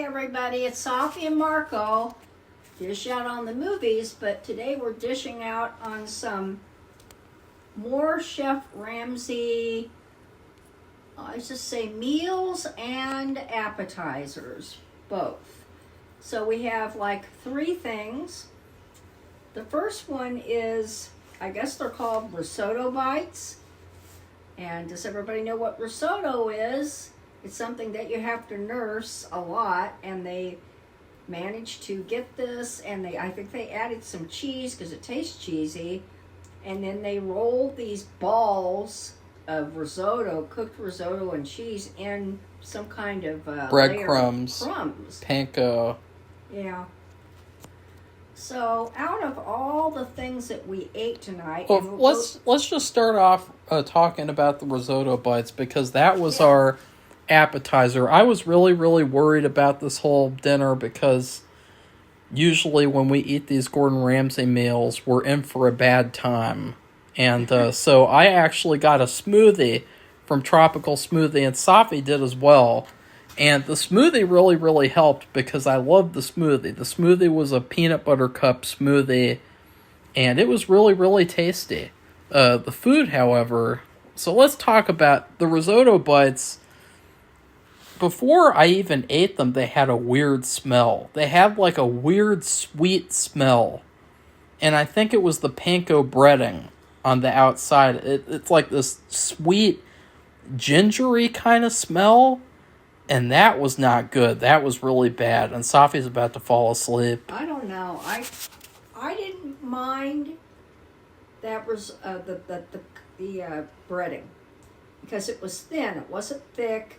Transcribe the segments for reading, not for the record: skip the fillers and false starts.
Hey everybody, it's Safi and Marco. Dish out on the movies, but today we're dishing out on some more Chef Ramsay, let's just say meals and appetizers, both. So we have like three things. The first one is, I guess they're called risotto bites. And does everybody know what risotto is? It's something that you have to nurse a lot, and they managed to get this, and I think they added some cheese because it tastes cheesy, and then they rolled these balls of risotto, cooked risotto and cheese in some kind of breadcrumbs, crumbs, panko. Yeah. So out of all the things that we ate tonight, well, let's just start off talking about the risotto bites, because that was our appetizer. I was really worried about this whole dinner, because usually when we eat these Gordon Ramsay meals, we're in for a bad time. And so I actually got a smoothie from Tropical Smoothie, and Safi did as well. And the smoothie really helped, because I loved the smoothie. The smoothie was a peanut butter cup smoothie, and it was really tasty. The food, however, so let's talk about the risotto bites. Before I even ate them, they had a weird smell. They had like a weird sweet smell. And I think it was the panko breading on the outside. It's like this sweet, gingery kind of smell. And that was not good. That was really bad. And Safi's about to fall asleep. I don't know. I didn't mind that was the breading, because it was thin. It wasn't thick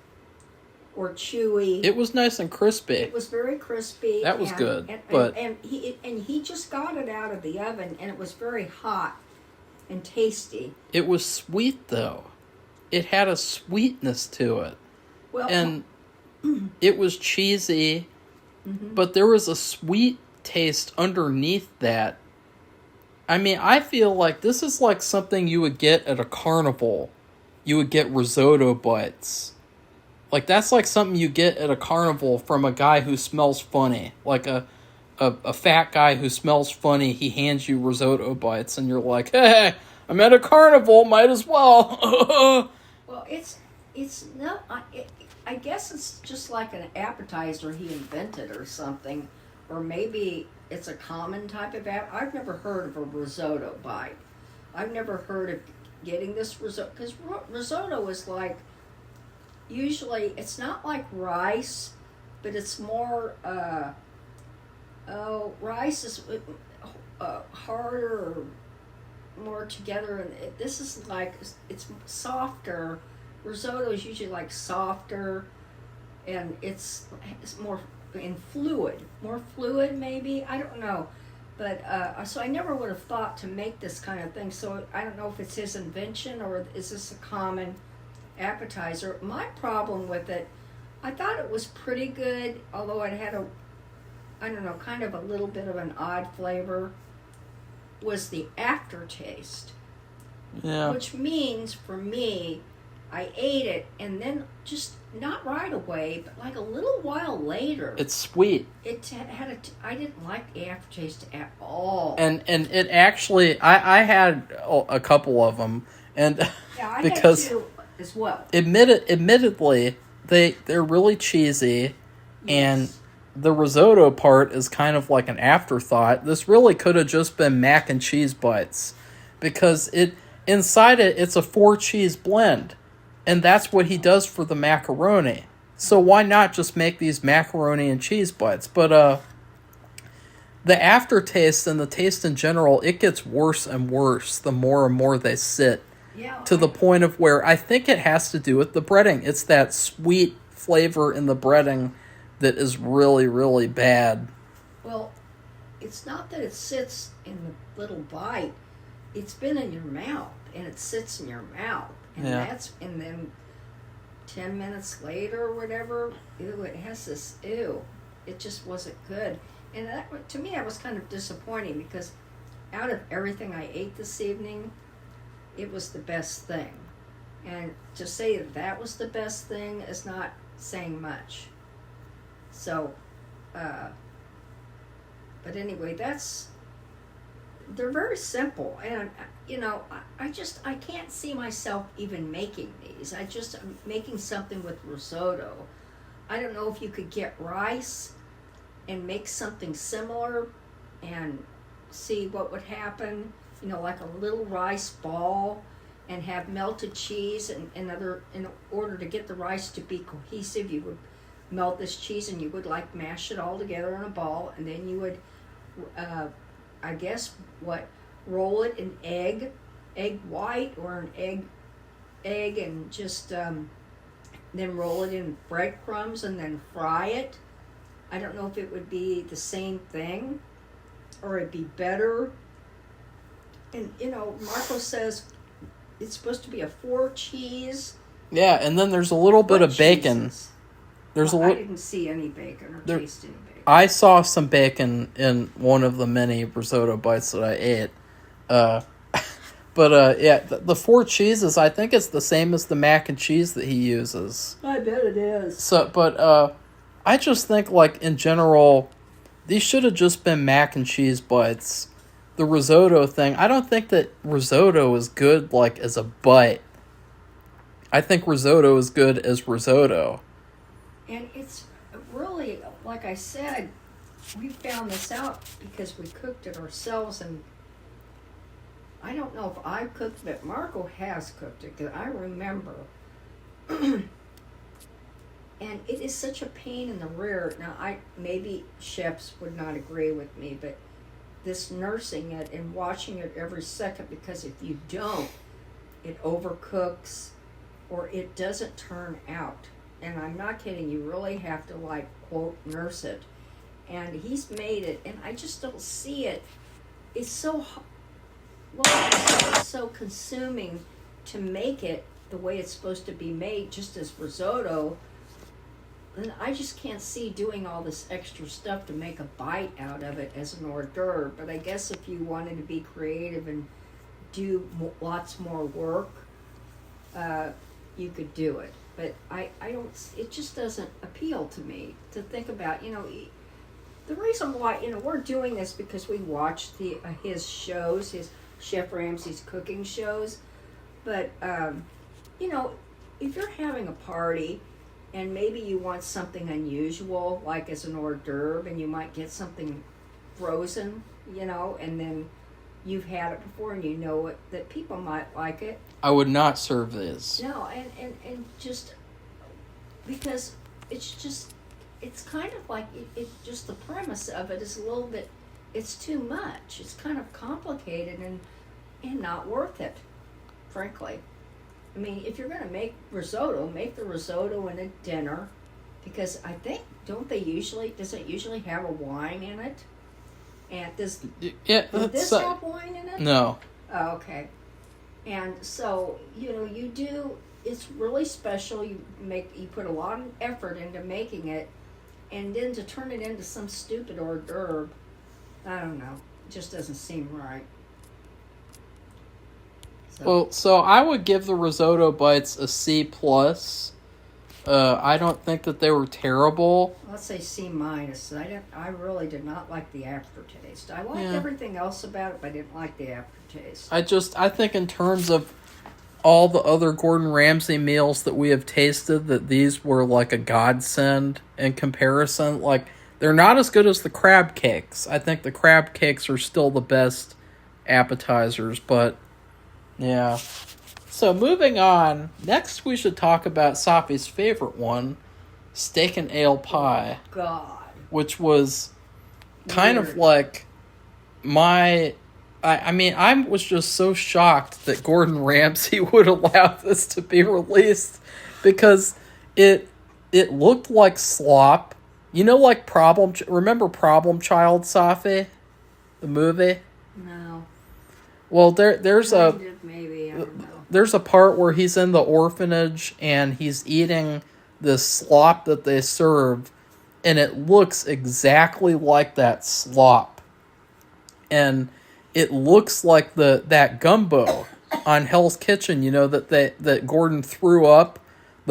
or chewy. It was nice and crispy. It was very crispy. That was good. And he just got it out of the oven, and it was very hot and tasty. It was sweet though. It had a sweetness to it. Well, and it was cheesy, mm-hmm. but there was a sweet taste underneath that. I mean, I feel like this is like something you would get at a carnival. You would get risotto bites. Like, that's like something you get at a carnival from a guy who smells funny. Like a fat guy who smells funny, he hands you risotto bites, and you're like, hey, I'm at a carnival, might as well. Well, it's not... I guess it's just like an appetizer he invented or something. Or maybe it's a common type of I've never heard of a risotto bite. I've never heard of getting this risotto. Because risotto is like... Usually, it's not like rice, but it's more... rice is harder or more together. And this is like... It's softer. Risotto is usually like softer, and it's more in fluid. More fluid, maybe? I don't know. But, so I never would have thought to make this kind of thing. So I don't know if it's his invention or is this a common appetizer. My problem with it, I thought it was pretty good, although it had kind of a little bit of an odd flavor, was the aftertaste. Yeah. Which means, for me, I ate it, and then just not right away, but like a little while later. It's sweet. It had I didn't like the aftertaste at all. And it actually, I had a couple of them, and yeah, I because had two as well. Admittedly, they're really cheesy, Yes. and the risotto part is kind of like an afterthought. This really could have just been mac and cheese bites, because inside it's a 4-cheese blend. And that's what he does for the macaroni. So why not just make these macaroni and cheese bites? But the aftertaste and the taste in general, it gets worse and worse the more and more they sit. Yeah, to the point of where I think it has to do with the breading. It's that sweet flavor in the breading that is really bad. Well, it's not that it sits in the little bite. It's been in your mouth, and it sits in your mouth. And and then 10 minutes later or whatever, it has this, it just wasn't good. And that, to me, that was kind of disappointing, because out of everything I ate this evening, it was the best thing. And to say that was the best thing is not saying much. So, but anyway, they're very simple, and I can't see myself even making these. I'm making something with risotto. I don't know if you could get rice and make something similar and see what would happen, like a little rice ball, and have melted cheese and in order to get the rice to be cohesive, you would melt this cheese and you would mash it all together in a ball, and then you would roll it in egg white or an egg and just then roll it in breadcrumbs and then fry it. I don't know if it would be the same thing or it'd be better. And Marco says it's supposed to be a 4 cheese. Yeah, and then there's a little bit of bacon. I didn't see any bacon or taste any bacon. I saw some bacon in one of the many risotto bites that I ate. The 4 cheeses, I think it's the same as the mac and cheese that he uses. I bet it is. So, but I just think, in general, these should have just been mac and cheese bites. The risotto thing, I don't think that risotto is good, as a bite. I think risotto is good as risotto. And it's really, like I said, we found this out because we cooked it ourselves, and I don't know if I cooked it, Marco has cooked it, because I remember. And it is such a pain in the rear. Now, maybe chefs would not agree with me, but this nursing it and watching it every second, because if you don't, it overcooks or it doesn't turn out. And I'm not kidding, you really have to quote, nurse it. And he's made it, and I just don't see it. It's so consuming to make it the way it's supposed to be made, just as risotto. And I just can't see doing all this extra stuff to make a bite out of it as an hors d'oeuvre. But I guess if you wanted to be creative and do lots more work, you could do it. But I don't. It just doesn't appeal to me to think about. The reason why we're doing this because we watch his shows, his Chef Ramsay's cooking shows. But if you're having a party and maybe you want something unusual, like as an hors d'oeuvre, and you might get something frozen, and then you've had it before and you know it, that people might like it. I would not serve this. No, and just because it's kind of like it just the premise of it is a little bit, it's too much. It's kind of complicated and not worth it, frankly. I mean, if you're going to make risotto, make the risotto in a dinner, because I think, does it usually have a wine in it? And does this have wine in it? No. Oh, okay. And so, it's really special. You put a lot of effort into making it, and then to turn it into some stupid hors d'oeuvre, I don't know. It just doesn't seem right. So I would give the risotto bites a C+. I don't think that they were terrible. Let's say C-. I really did not like the aftertaste. I liked everything else about it, but I didn't like the aftertaste. I think in terms of all the other Gordon Ramsay meals that we have tasted, that these were a godsend in comparison. They're not as good as the crab cakes. I think the crab cakes are still the best appetizers, but yeah. So moving on, next we should talk about Safi's favorite one, steak and ale pie. Oh, God. Which was kind of like my... I was just so shocked that Gordon Ramsay would allow this to be released, because it looked like slop. Remember Problem Child, Safi? The movie? No. Well, there's Maybe, I don't know. There's a part where he's in the orphanage and he's eating this slop that they serve, and it looks exactly like that slop. And it looks like that gumbo on Hell's Kitchen, that Gordon threw up,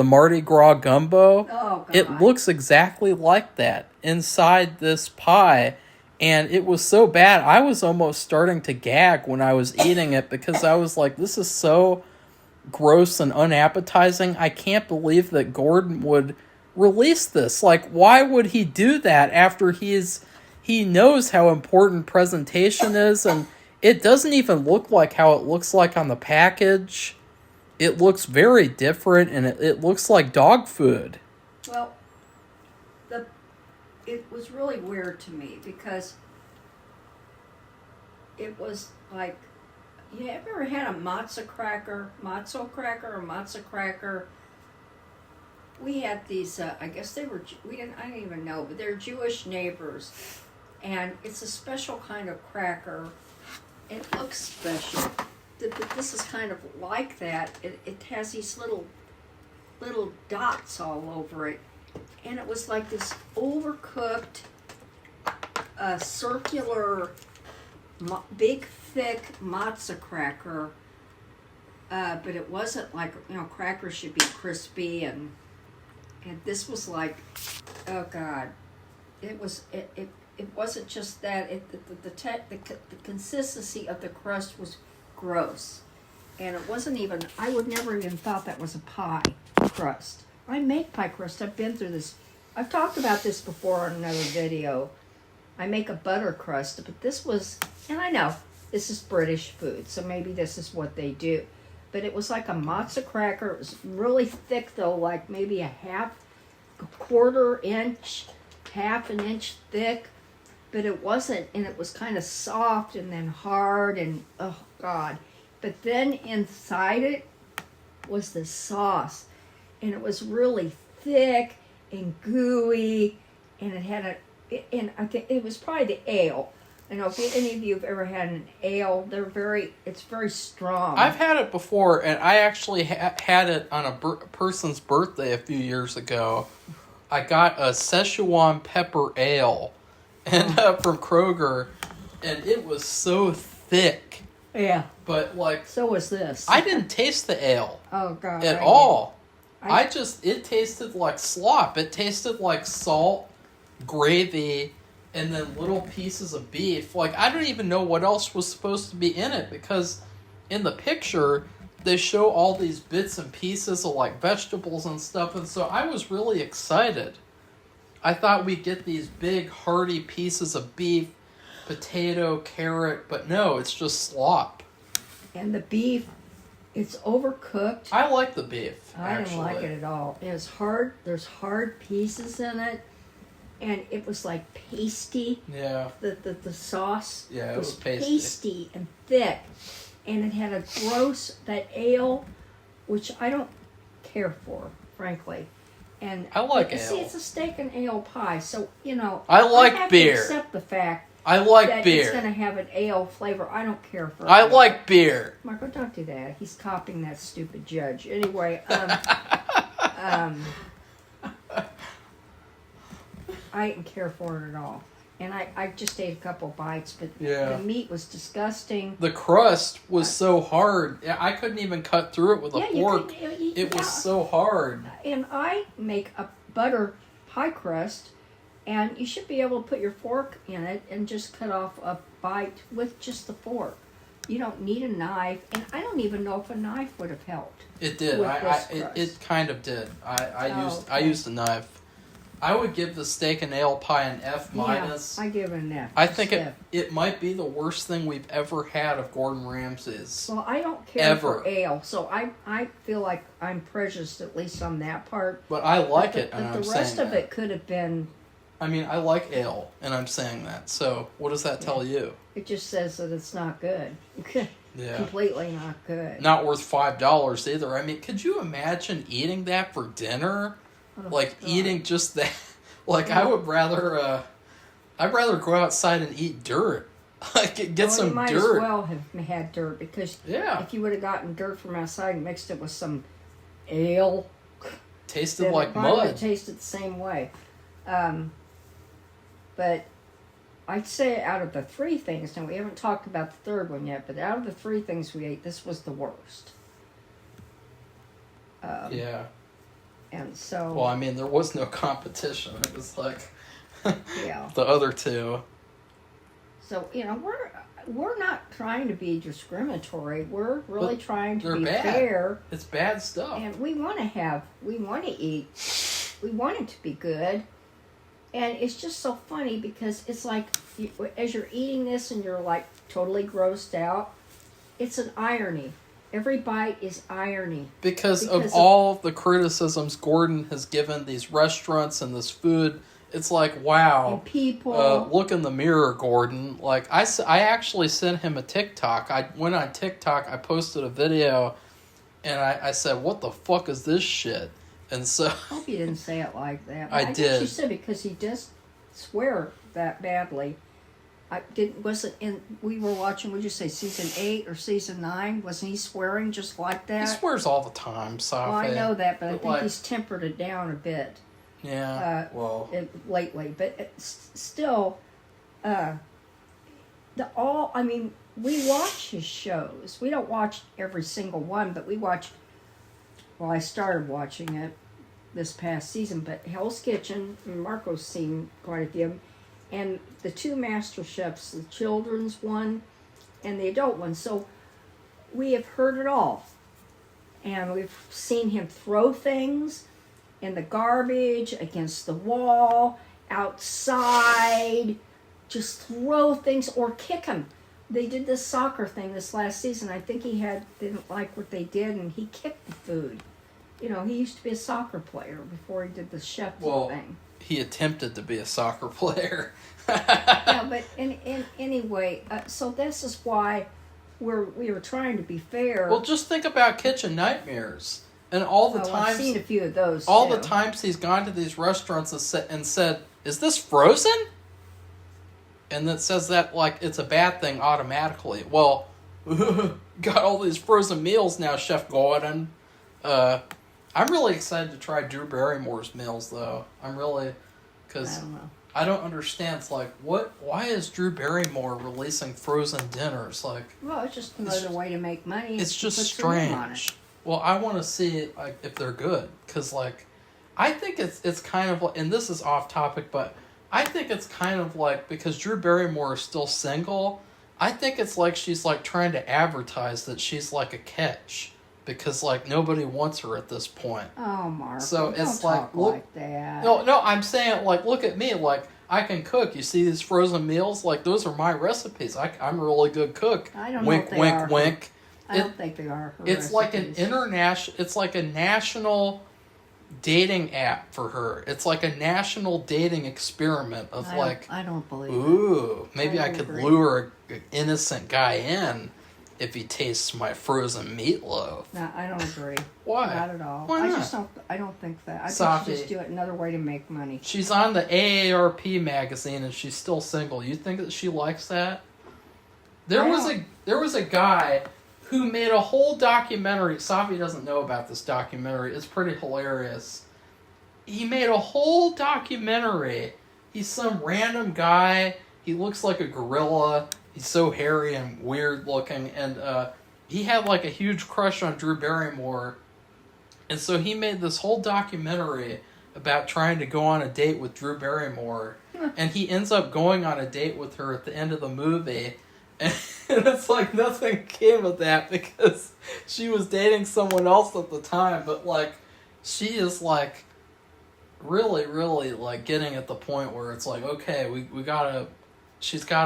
the Mardi Gras gumbo. Oh, God. It looks exactly like that inside this pie. And it was so bad, I was almost starting to gag when I was eating it because I was like, this is so gross and unappetizing. I can't believe that Gordon would release this. Like, why would he do that after he knows how important presentation is? And it doesn't even look like how it looks like on the package. It looks very different, and it looks like dog food. Well, it was really weird to me because it was like, you ever had a matzo cracker? We had these, I guess they were, I didn't even know, but they're Jewish neighbors. And it's a special kind of cracker. It looks special. But this is kind of like that. It has these little dots all over it. And it was like this overcooked, circular, big, thick matzo cracker. But it wasn't like, crackers should be crispy. And this was like, oh God. It wasn't just that. The consistency of the crust was gross. And it wasn't even, I would never even thought that was a pie crust. I make pie crust. I've been through this. I've talked about this before on another video. I make a butter crust, but this was, and I know this is British food, so maybe this is what they do. But it was like a matzo cracker. It was really thick though, like maybe a quarter inch, half an inch thick. But it wasn't, and it was kind of soft and then hard and, oh God. But then inside it was the sauce. And it was really thick and gooey, and it had and I think it was probably the ale. I know if any of you have ever had an ale, it's very strong. I've had it before, and I actually had it on a person's birthday a few years ago. I got a Szechuan pepper ale and from Kroger, and it was so thick. Yeah. But like, so was this. I didn't taste the ale. Oh God. At all. It tasted like slop. It tasted like salt, gravy, and then little pieces of beef. Like, I don't even know what else was supposed to be in it, because in the picture, they show all these bits and pieces of, like, vegetables and stuff, and so I was really excited. I thought we'd get these big, hearty pieces of beef, potato, carrot, but no, it's just slop. And the beef, it's overcooked. I like the beef, I didn't like it at all. It was hard. There's hard pieces in it. And it was like pasty. Yeah. The sauce was pasty and thick. And it had that ale, which I don't care for, frankly. And I like ale. See, it's a steak and ale pie, so, I like have beer. to accept the fact I like that beer. it's going to have an ale flavor. I don't care for it. I like beer. Marco, don't do that. He's copying that stupid judge. Anyway, I didn't care for it at all. And I just ate a couple bites, but the meat was disgusting. The crust was so hard. I couldn't even cut through it with a fork. It was so hard. And I make a butter pie crust, and you should be able to put your fork in it and just cut off a bite with just the fork. You don't need a knife, and I don't even know if a knife would have helped. It did. It kind of did. I used a knife. I would give the steak and ale pie an F-. Yeah, I give it an F. I think it might be the worst thing we've ever had of Gordon Ramsay's. Well, I don't care for ale, so I feel like I'm prejudiced at least on that part. But I like it, and I'm saying the rest of it could have been... I mean, I like ale, and I'm saying that. So, what does that tell you? It just says that it's not good. Yeah. Completely not good. Not worth $5 either. I mean, could you imagine eating that for dinner? Eating just that. I would rather I'd rather go outside and eat dirt. Get some dirt. You might dirt. as well have had dirt, because if you would have gotten dirt from outside and mixed it with some ale, tasted like mud. It would have tasted the same way. But I'd say out of the three things, now we haven't talked about the third one yet, but out of the three things we ate, this was the worst. And so... Well, I mean, there was no competition. It was like yeah. the other two. So, we're not trying to be discriminatory. We're really trying to be bad. fair. It's bad stuff. And we want to eat. We want it to be good. And it's just so funny because it's like, as you're eating this and you're like totally grossed out, it's an irony. Every bite is irony. Because of all the criticisms Gordon has given these restaurants and this food, it's like, wow. And people. Look in the mirror, Gordon. Like, I actually sent him a TikTok. I went on TikTok, I posted a video, and I said, what the fuck is this shit? And so... I hope you didn't say it like that. I did. Guess you said because he does swear that badly. We were watching, would you say season 8 or season 9? Wasn't he swearing just like that? He swears all the time, Safi. Well, I know that, but I think like, he's tempered it down a bit. Yeah, lately. But still, we watch his shows. We don't watch every single one, but we watch... Well, I started watching it this past season, but Hell's Kitchen, Marco's seen quite a few, and the 2 Masterchefs, the children's one and the adult one. So we have heard it all. And we've seen him throw things in the garbage, against the wall, outside, just throw things or kick them. They did this soccer thing this last season. I think they didn't like what they did, and he kicked the food. He used to be a soccer player before he did the chef thing. He attempted to be a soccer player. Yeah, but anyway, so this is why we were trying to be fair. Well, just think about Kitchen Nightmares and all the times. I've seen a few of those. All the times he's gone to these restaurants and said, "Is this frozen?" And it says that like it's a bad thing automatically. Well, got all these frozen meals now, Chef Gordon. I'm really excited to try Drew Barrymore's meals, though. I'm really, because I don't understand. It's like, why is Drew Barrymore releasing frozen dinners? Like, well, it's just another way to make money. It's just strange. Well, I want to see like if they're good, because like, I think it's kind of like, and this is off topic, but I think it's kind of like, because Drew Barrymore is still single, I think it's like she's like trying to advertise that she's like a catch. Because like nobody wants her at this point. Oh, Mark. So it's like, look, like that. No, I'm saying like look at me, like I can cook. You see these frozen meals, like those are my recipes. I'm a really good cook. I don't wink, know if they wink, are. wink. I don't think they are. It's like an international. It's like a national dating app for her. It's like a national dating experiment of I don't believe. Ooh, maybe I could agree. lure an innocent guy in. If he tastes my frozen meatloaf. No, I don't agree. Why? Not at all. Why not? I don't think that. I Safi, think you just do it another way to make money. She's on the AARP magazine and she's still single. You think that she likes that? There was a guy who made a whole documentary. Safi doesn't know about this documentary. It's pretty hilarious. He made a whole documentary. He's some random guy. He looks like a gorilla. He's so hairy and weird looking, and he had like a huge crush on Drew Barrymore, and so he made this whole documentary about trying to go on a date with Drew Barrymore, and he ends up going on a date with her at the end of the movie, and it's like nothing came of that because she was dating someone else at the time, but like she is like really, really like getting at the point where it's like, okay, she's got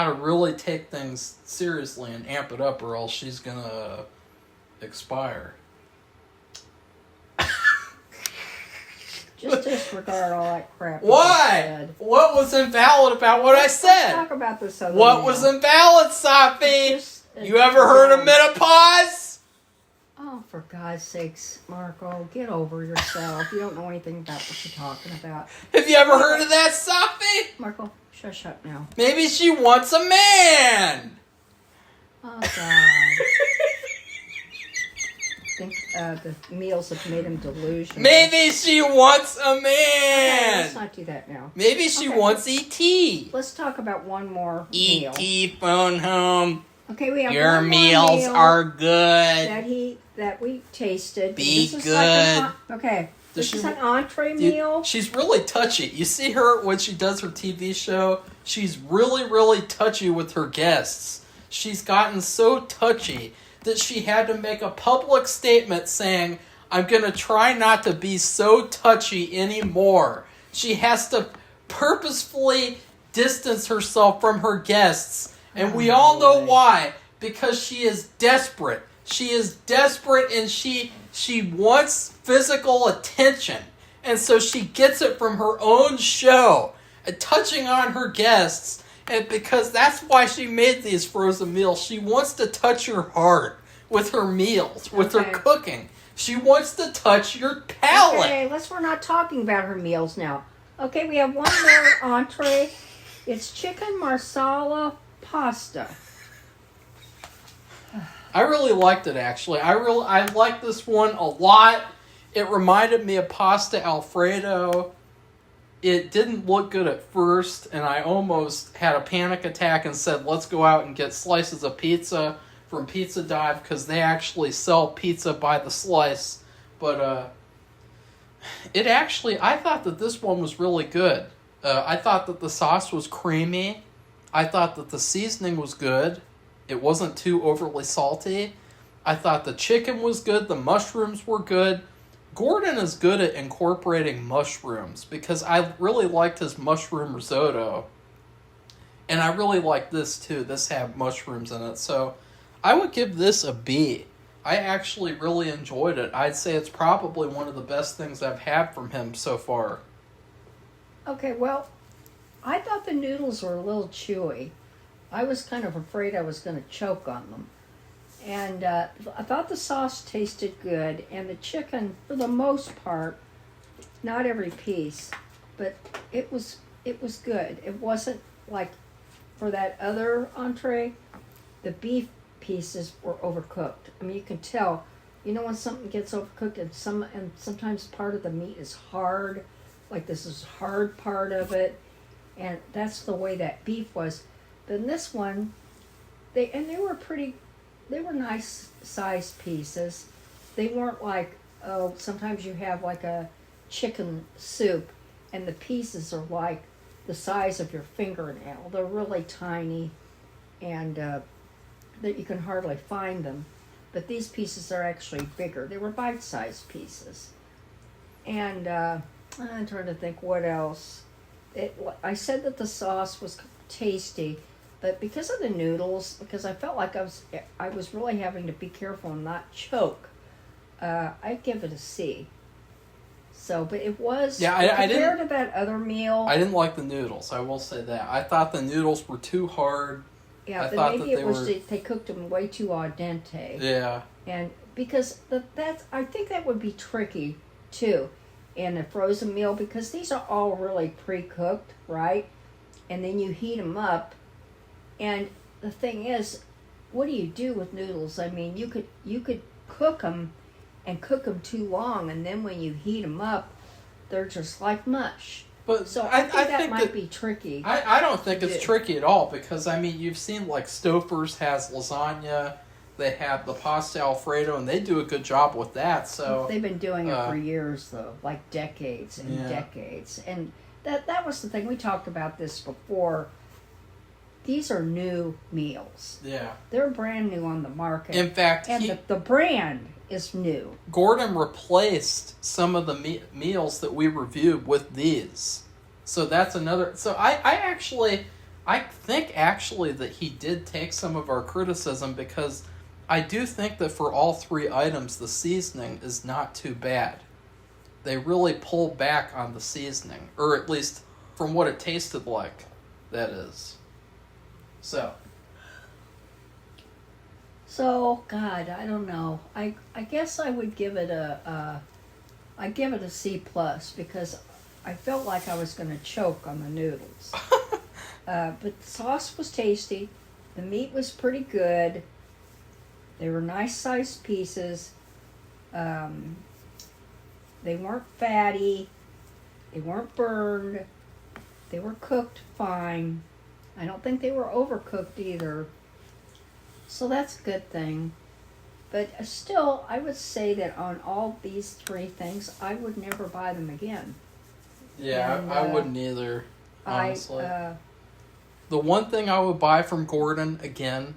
to really take things seriously and amp it up or else she's going to expire. Just disregard all that crap. Why? What was invalid about what I said? Let's talk about this other What meal. was invalid, Safi? You ever heard of menopause? Oh, for God's sakes, Marco, get over yourself. You don't know anything about what you're talking about. Have you ever heard of that, Safi? Marco, shush up now. Maybe she wants a man. Oh, God. I think the meals have made him delusional. Maybe she wants a man. Okay, let's not do that now. Maybe she wants E.T. Let's talk about one more meal. E.T. phone home. Okay, we have Your one more meals meal are good. that that we tasted. Be this is good. Like okay. Does This is an entree meal. She's really touchy. You see her when she does her TV show? She's really, really touchy with her guests. She's gotten so touchy that she had to make a public statement saying, I'm going to try not to be so touchy anymore. She has to purposefully distance herself from her guests. And we all know why. Because she is desperate. She is desperate and she wants physical attention. And so she gets it from her own show. Touching on her guests. And because that's why she made these frozen meals. She wants to touch your heart with her meals, with her cooking. She wants to touch your palate. Okay, we're not talking about her meals now. Okay, we have one more entree. It's chicken marsala pasta. I really liked it, actually. I liked this one a lot. It reminded me of pasta Alfredo. It didn't look good at first, and I almost had a panic attack and said, let's go out and get slices of pizza from Pizza Dive, because they actually sell pizza by the slice. But I thought that this one was really good. I thought that the sauce was creamy. I thought that the seasoning was good. It wasn't too overly salty. I thought the chicken was good. The mushrooms were good. Gordon is good at incorporating mushrooms because I really liked his mushroom risotto. And I really like this too. This had mushrooms in it. So I would give this a B. I actually really enjoyed it. I'd say it's probably one of the best things I've had from him so far. Okay, well, I thought the noodles were a little chewy. I was kind of afraid I was going to choke on them. And I thought the sauce tasted good. And the chicken, for the most part, not every piece, but it was good. It wasn't like for that other entree, the beef pieces were overcooked. I mean, you can tell, when something gets overcooked and sometimes part of the meat is hard, like this is hard part of it, and that's the way that beef was. But in this one, they were nice sized pieces. They weren't like, sometimes you have like a chicken soup and the pieces are like the size of your fingernail. They're really tiny and that you can hardly find them. But these pieces are actually bigger. They were bite-sized pieces. And I'm trying to think what else. I said that the sauce was tasty, but because of the noodles, because I felt like I was really having to be careful and not choke, I'd give it a C. So, but it was, compared to that other meal. I didn't like the noodles, I will say that. I thought the noodles were too hard. Yeah, but maybe they cooked them way too al dente. Yeah. And because I think that would be tricky too in a frozen meal, because these are all really pre-cooked, right? And then you heat them up. And the thing is, what do you do with noodles? I mean, you could cook them and cook them too long, and then when you heat them up, they're just like mush. But so I think that might be tricky. I don't think it's tricky at all, because I mean, you've seen like Stouffer's has lasagna, they have the pasta Alfredo, and they do a good job with that. So they've been doing it for years, though, like decades and decades. And that was the thing, we talked about this before. These are new meals. Yeah, they're brand new on the market. In fact, the brand is new. Gordon replaced some of the meals that we reviewed with these. So that's another. So I think actually that he did take some of our criticism, because I do think that for all three items, the seasoning is not too bad. They really pull back on the seasoning, or at least from what it tasted like, that is. So, God, I don't know. I guess I would give it I'd give it a C+, because I felt like I was going to choke on the noodles. But the sauce was tasty. The meat was pretty good. They were nice sized pieces. They weren't fatty. They weren't burned. They were cooked fine. I don't think they were overcooked either. So that's a good thing. But still, I would say that on all these three things, I would never buy them again. Yeah, And, I wouldn't either, honestly. I, the one thing I would buy from Gordon, again,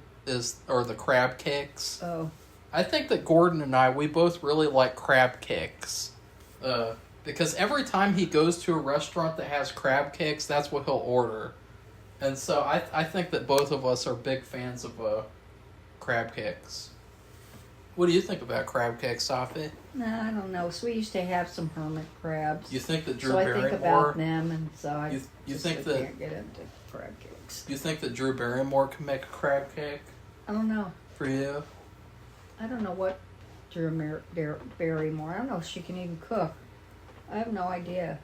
are the crab cakes. oh, I think that Gordon and we both really like crab cakes. Because every time he goes to a restaurant that has crab cakes, that's what he'll order. And so I think that both of us are big fans of crab cakes. What do you think about crab cakes, Safi? no, I don't know. So we used to have some hermit crabs. You think that Drew so I Barrymore... think about them, and so I you just think that can't get into crab cakes. You think that Drew Barrymore can make a crab cake? I don't know. For you? I don't know what Barrymore. I don't know if she can even cook. I have no idea.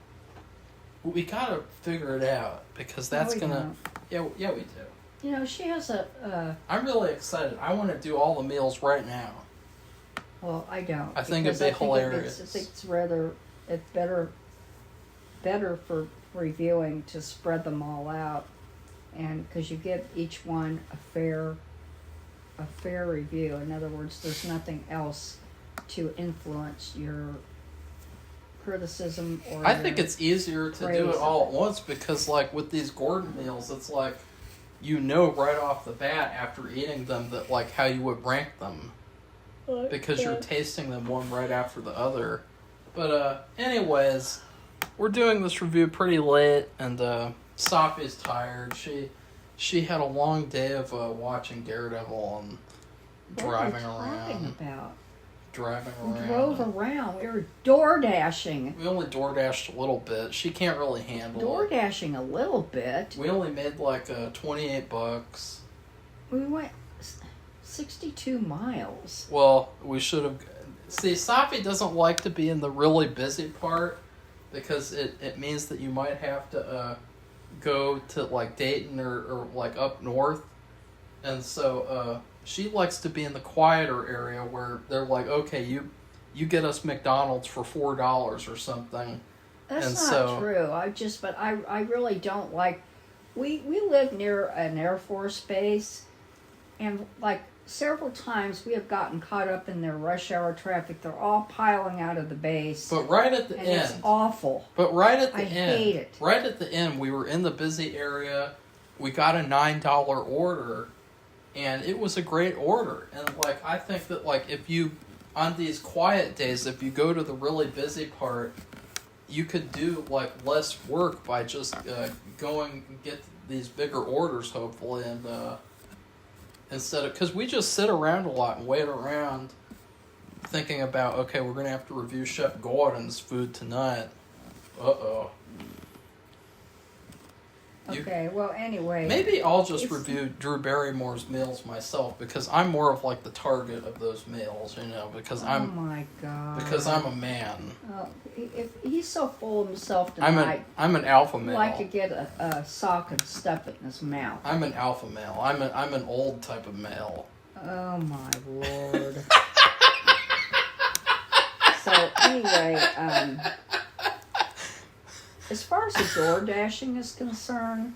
Well, we gotta figure it out because that's gonna. Don't. Yeah, we do. You know, she has I'm really excited. I want to do all the meals right now. Well, I don't. I think it'd be hilarious. I think it's better for reviewing to spread them all out, and because you give each one a fair review. In other words, there's nothing else to influence your criticism or. I think it's easier to do it praise all of at it. once because, like, with these Gordon meals, it's like you know right off the bat after eating them that like how you would rank them. Because you're tasting them one right after the other. But anyways, we're doing this review pretty late, and Safi's tired. She had a long day of watching Daredevil and driving around. Driving We around. drove around. We were door dashing. We only door dashed a little bit. She can't really handle Door it. dashing a little bit. We only made like $28. We went 62 miles. Well, we should have. See, Safi doesn't like to be in the really busy part because it means that you might have to go to like Dayton or like up north, and so she likes to be in the quieter area where they're like, okay, you get us McDonald's for $4 or something. That's not true. I really don't like. We live near an Air Force base, and like several times we have gotten caught up in their rush hour traffic. They're all piling out of the base. But right at the and end, it's awful. But right at the I end, hate it. Right at the end, we were in the busy area. We got a $9 order, and it was a great order. And like I think that like if you on these quiet days, if you go to the really busy part, you could do like less work by just going and get these bigger orders, hopefully, and instead of because we just sit around a lot and wait around, thinking about okay, we're gonna have to review Chef Gordon's food tonight. Uh-oh. Okay, well, anyway. Maybe I'll just review Drew Barrymore's meals myself because I'm more of like the target of those meals, you know, because Oh my God. because I'm a man. Oh, if he's so full of himself tonight, I'm an alpha I'd male. like to get a sock and stuff it in his mouth. I'm an alpha male. I'm an old type of male. Oh my Lord. So anyway, as far as the door dashing is concerned,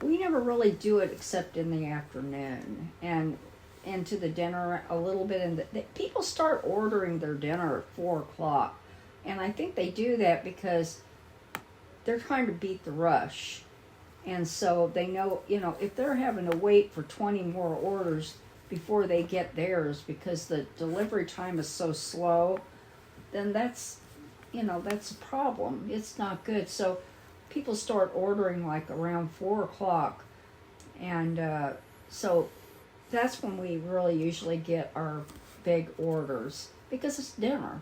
we never really do it except in the afternoon and into the dinner a little bit. And people start ordering their dinner at 4:00, and I think they do that because they're trying to beat the rush, and so they know, you know, if they're having to wait for 20 more orders before they get theirs because the delivery time is so slow, then that's a problem. It's not good. So people start ordering like around 4:00, and so that's when we really usually get our big orders because it's dinner.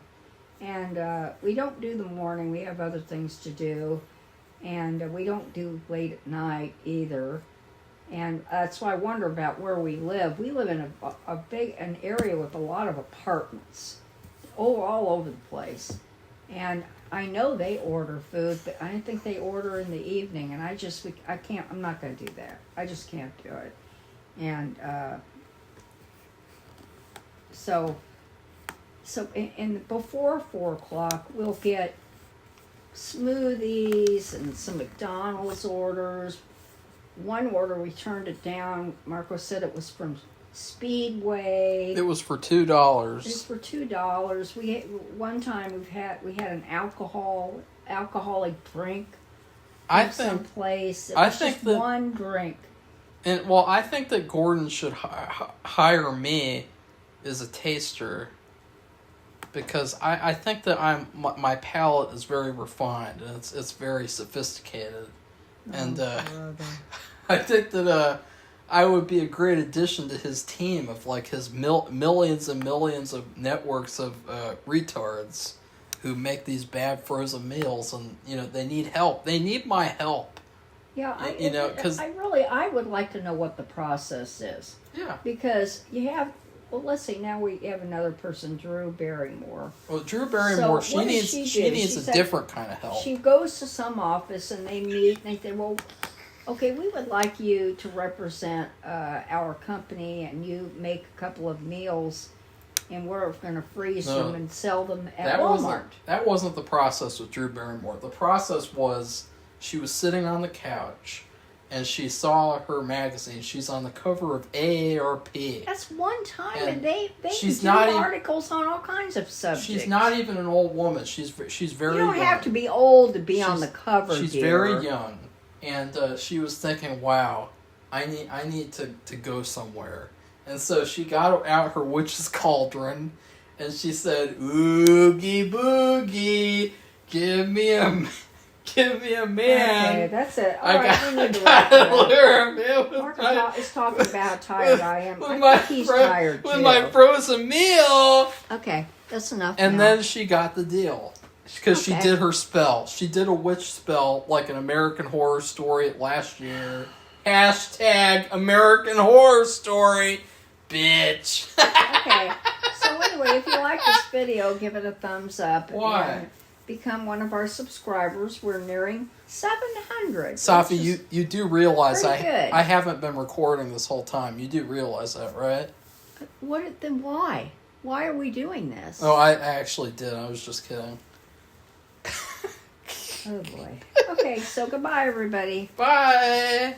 And we don't do the morning. We have other things to do, and we don't do late at night either. And that's why I wonder about where we live. We live in an area with a lot of apartments, all over the place. And I know they order food, but I think they order in the evening, and I can't, I'm not going to do that. I just can't do it. And so before 4:00, we'll get smoothies and some McDonald's orders. One order, we turned it down. Marco said it was from Speedway. It was for It's $2. for $2. One time we had an alcoholic drink. I From think someplace. It I was think just that- one drink. And well, I think that Gordon should hire me as a taster because I think that my palate is very refined and it's very sophisticated, and I think that I would be a great addition to his team of like his millions and millions of networks of retards who make these bad frozen meals, and they need help. They need my help. Yeah, because I would like to know what the process is. Yeah. Because you have, well, let's see. Now we have another person, Drew Barrymore. Well, Drew Barrymore, So what does she she do? needs She a said- different kind of help. She goes to some office and they meet and they say, well, okay, we would like you to represent our company, and you make a couple of meals, and we're going to freeze them and sell them at Walmart. That wasn't the process with Drew Barrymore. The process was she was sitting on the couch, and she saw her magazine. She's on the cover of AARP. That's one time, and they she's do not articles on all kinds of subjects. She's not even an old woman. She's very young. You don't have to be old to be on the cover, She's dear. very young. And she was thinking, wow, I need to go somewhere. And so she got out her witch's cauldron, and she said, "Oogie boogie, give me a man." Okay, that's it. All right, we need to I wrap got it up. lyric, man. Mark is talking about how tired I am. I my think he's tired, with too. my frozen meal. Okay, that's enough And now. then she got the deal. Because she Okay. did her spell. She did a witch spell like an American Horror Story last year. # American Horror Story, bitch. Okay, so anyway, if you like this video, give it a thumbs up. Why? And become one of our subscribers. We're nearing 700. Safi, you do realize pretty good. I haven't been recording this whole time. You do realize that, right? Then why? Why are we doing this? Oh, I actually did. I was just kidding. Oh boy. Okay, so goodbye, everybody. Bye.